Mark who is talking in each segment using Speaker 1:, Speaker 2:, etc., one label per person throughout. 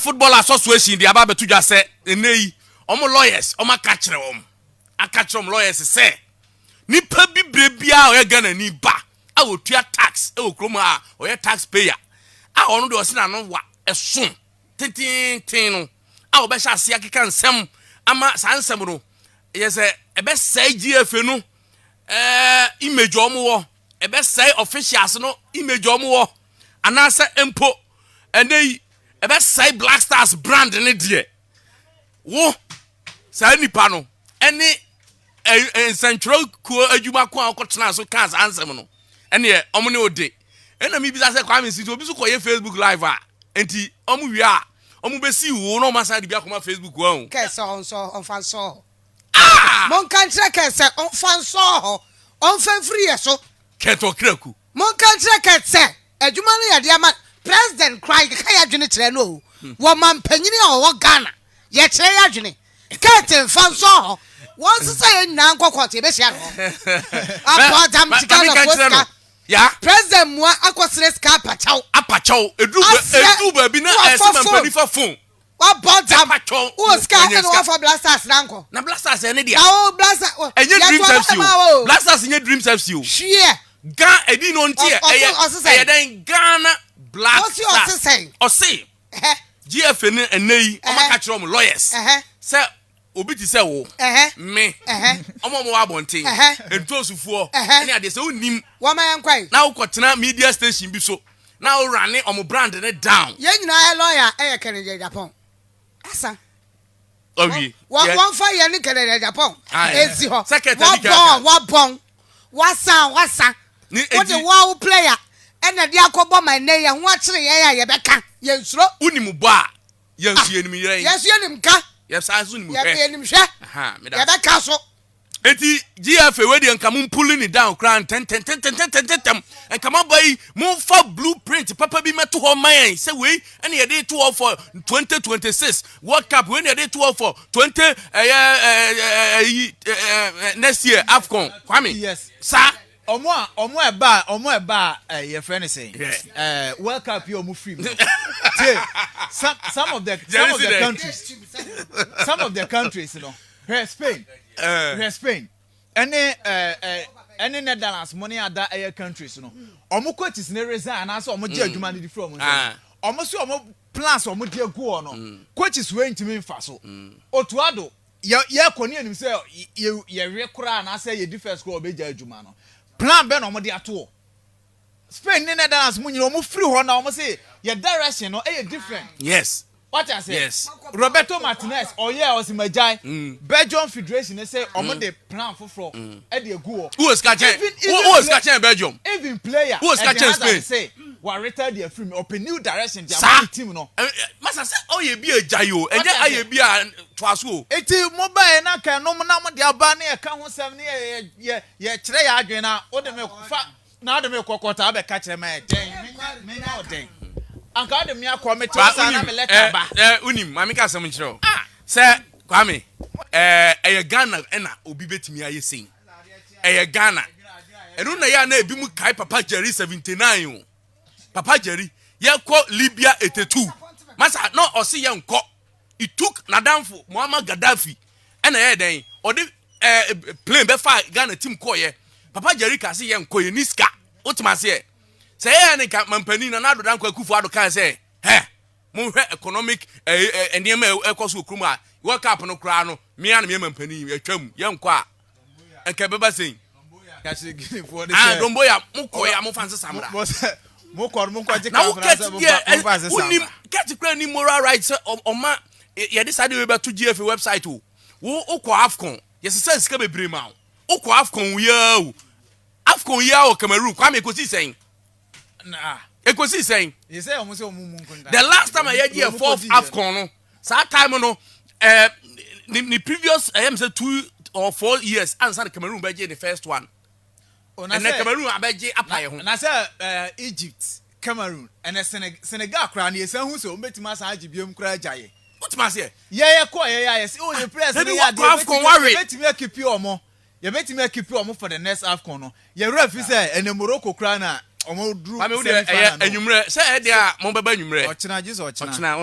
Speaker 1: Football Association the aba betu dwa se enei omo lawyers omo ka kire om aka kire om lawyers say nipa bibre bia o ye Ghana ni ba a otua tax e okrom a o ye taxpayer a ono de o se na no wa eson tin no a o be sha ase akeka nsem ama sansem no ye se e be say GFA no image omo wo e be say officials no image omo wo anasa empo enei e be say Black Stars brand ne de wo sa nipa no ene central ko adwuma ko akotena so cars ansem no ene omo ne ode ena mi bi sa se Kwame City obi so koye Facebook live a enti omo wi a omo be si wo no masa de bi akoma Facebook wo an
Speaker 2: kese on fan so mon kantre kese on fan so on fan free so
Speaker 1: keto Okraku
Speaker 2: mon kantre kese adwuma no ya de ama president cry ka ya dwene kire no wo man panyini a wo Ghana ye kire ya dwene kete fan so won say na nkokoti be sia no apo dam tikalo posta
Speaker 1: ya
Speaker 2: president mo akosere ska apachaw
Speaker 1: edu ba bi na man pa phone
Speaker 2: wa bodam wo ska no wa for Black Stars ranko
Speaker 1: na Black Stars ene dia
Speaker 2: na Black Stars
Speaker 1: enye dreams FC Black Stars enye dreams FC
Speaker 2: share
Speaker 1: Ga edi no ntie eye den Ghana Black Stars o say GFA ne enei o maka kire om lawyers say obi ti say wo me omo mo abonten entosufuo ene ade say unim
Speaker 2: wo man kwai
Speaker 1: na ukotena media station bi so na o run omo brand ne down
Speaker 2: ye nyina lawyer Kennedy Japan asa
Speaker 1: owi
Speaker 2: won fa ye ne Kennedy Japan ezi ho
Speaker 1: secretary
Speaker 2: wa bon wasa what the wow player ena dia akobo man ne ye ho akire ye beka ye nsuro
Speaker 1: unim bo a ye nsu enim ye
Speaker 2: yesu enim ka
Speaker 1: ye sa nsu enim
Speaker 2: ye enim hwe me da ye beka so
Speaker 1: eti GFA we de nkamu pulling it down crown 10 enkama boy mo fa blueprint papa bi meto ho man say we ene ye dey to for 2026 World Cup we ene dey to for 20 next year AFCON Kwame
Speaker 3: yes
Speaker 1: sa
Speaker 3: omo eba your friend say World Cup you omo free some of the countries you know Spain any Netherlands money other countries no omo coaches ne resign and so omo je adwuma ne di from omo so omo plans omo de go no coaches we ntimi mfa so otuado ye koni anim say ye rekora na say ye defense go obeja adwuma no plan be no omo de ato Spain ne Netherlands munyi omo free ho na omo say ye direction no different
Speaker 1: yes
Speaker 3: what I say?
Speaker 1: Yes.
Speaker 3: Roberto Martinez, Osimajai, Belgium Federation, they say, the plan for Eddie Guo.
Speaker 1: Who is catching Belgium?
Speaker 3: Even player.
Speaker 1: Who is catching Spain?
Speaker 3: Say, what retired their film, open new direction, their team. No.
Speaker 1: Master say, oh, you be a Jayo, and then I be a Twasu.
Speaker 3: It's mobile and I can no man, the Albania account 7 years, yeah, today I go now, or the milk, now the milk quarter, I catch a man, dang. Anka de me akọ me twa na me letter ba
Speaker 1: unim mami ka asem nchiro se Kwame eye Ghana na obi betimi aye sein eye Ghana enu na ya na ebi mu kai Papa Jerry 79 Papa Jerry ye ko Libya 82 masa no o se ye nko it took Nadamfo Muammar Gaddafi na ye den o de plane be fa Ghana team ko ye Papa Jerry ka se ye nko ye niska otima se say any mampani na do dan Okraku ado kan say mo hwe economic enema ekoso okruma World Cup no kra no me na me mampani atwam ye nko a enka beba sei
Speaker 3: ka se gini for this
Speaker 1: domboya mo koya mo fanse samra
Speaker 3: mo ko je
Speaker 1: ka mo unim get kra ni moral rights o ma ye decide we be to GFA website wo ko AFCON ye se sika bebre ma wo ko AFCON ya o Cameroon Kwame ko si sen nah ekosi saying
Speaker 3: you say almost
Speaker 1: the last time I had here fourth AFCON no sa time no the previous I am say 2 or 4 years answer the Cameroon be the first one and the Cameroon abeje apply ho
Speaker 3: na say Egypt Cameroon and Senegal kra na yesa hu so metima sa agibiem kra jaye
Speaker 1: what ma say
Speaker 3: ye ko ye see the players
Speaker 1: they
Speaker 3: metimi keep you omo ye metimi keep you omo for the next AFCON no ye ref say and Morocco kra na omo dru
Speaker 1: I mean we enyumre say e dia mo beba enyumre
Speaker 3: ochina Jesus ochina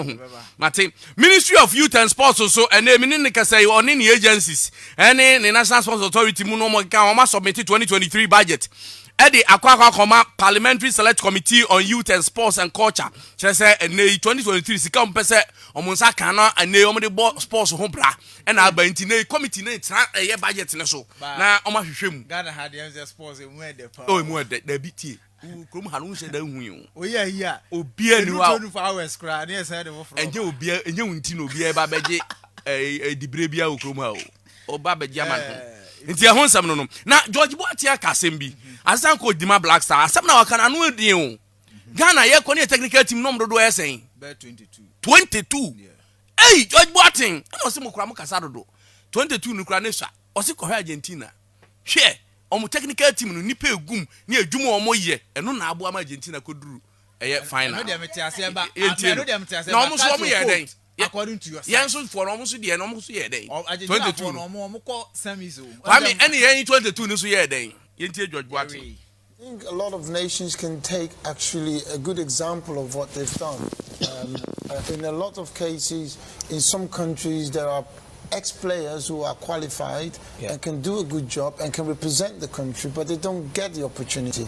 Speaker 1: Martin Ministry of Youth and Sports so and me ne kasa on the agencies any the National Sports Authority mu no mo kan o submit 2023 budget Eddie Okraku Parliamentary Select Committee on Youth and Sports and Culture. Say 2023 sika mpese omunsa kan na ane omde sports ho bra and abanti na committee na tra budget ne so na omahwehwem
Speaker 3: Ghana had the sports e mu de pa
Speaker 1: oh mu de da bitie krom ha no hye da hu yi
Speaker 3: o ya hia
Speaker 1: obi ani wa
Speaker 3: 24 hours kra na say de wo fro
Speaker 1: enje obi enje wunti na obi e ba beje dibire bia okrom ha o ba beje aman nti ehon sam no na George Boatia kasem bi asan ko Dima Black Star asem na waka na no edin o Ghana ye ko ne technical team no mdodo esen 22 hey George Boating no se mokura mo kasa dodo 22 nukura ne sha o se ko Argentina hwe omo technical team no nipa egum ne adwuma omo ye eno na abo ama Argentina koduru eye final
Speaker 3: no dem tiase ba
Speaker 1: no dem tiase ba no mo so mo ye den
Speaker 3: according to yourself
Speaker 1: yen so for no so de no mo so ye den
Speaker 3: 22 no mo ko semis o
Speaker 1: I mean any yen 22 no so ye den yen tie George Boating
Speaker 4: I think a lot of nations can take actually a good example of what they've done. In a lot of cases, in some countries, there are ex-players who are qualified and can do a good job and can represent the country, but they don't get the opportunity.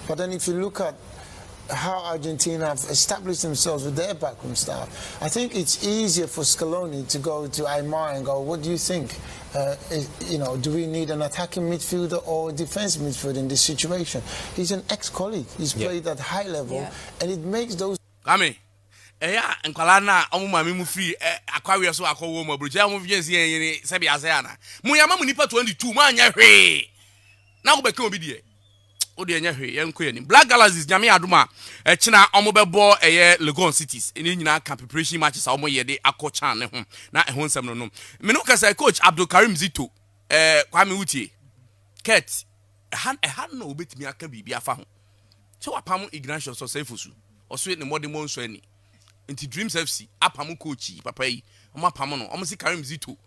Speaker 4: But then if you look at how Argentina have established themselves with their backroom staff, I think it's easier for Scaloni to go to Aymar and go, what do you think? Do we need an attacking midfielder or a defensive midfielder in this situation? He's an ex-colleague. He's played at high level, and it makes those...
Speaker 1: Kami, nkwala na omo mami mu free akwawe so akọwo mo broja mo fiye si yen se bia se ana. Mu ya ma mu nipa 22 ma anya hwe. Na go be kan obi die. O de anya hwe yen ko ye ni. Black Galaxies nyame adoma kina omo bebo Legon Cities. Eni nyina camp preparation matches a omo ye de akọchan ne ho. Na ehon nsem no no. Me no ka say coach Abdul Karim Zito Kwame Utie. Ket han no obetimi aka bibia fa ho. Se wapam Ignatius so sefusu. Oso ne modern monso ani. Into Dreams FC apamu coach papa yi omo apamu no omo si Karim Zito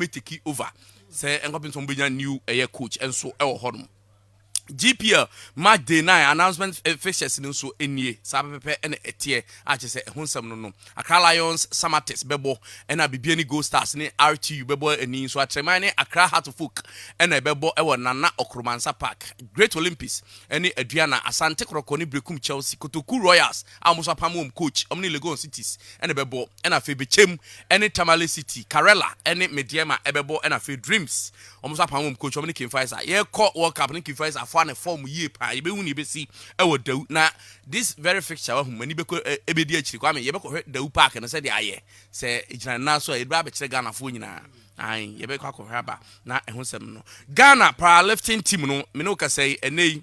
Speaker 1: take over say enkopin so mbenya new coach enso e wo hodom GPL match day 9 announcement fixtures ni so enie sabepepe ene etie a che say ehonsam no Accra Lions Samatex bebo ena Bibiani Gold Stars ni RTU bebo eni so atreman ni Accra Heart of Folk ena bebo e wo Nana Okromansa Park Great Olympics eni Aduana Asante Kroko ni Brekum Chelsea Kotoku Royals amuso apamom coach omni Legon Cities ena bebo ena fe bechem eni Tamale City Karela eni Mediema ebebo ena fe Dreams omuso apamom coach omni King Faisal ye call World Cup ni King Faisal na form ye pa ye be hu ni be si e wo daw na this very fixture wa hu mani be ko ebedi akiri kwa me ye be ko daw park na se de aye se ejina na so e bra be kire Ghana fo nyina ai ye be ko akọ haba na ehun sem no Ghana powerlifting team no me no ka say enei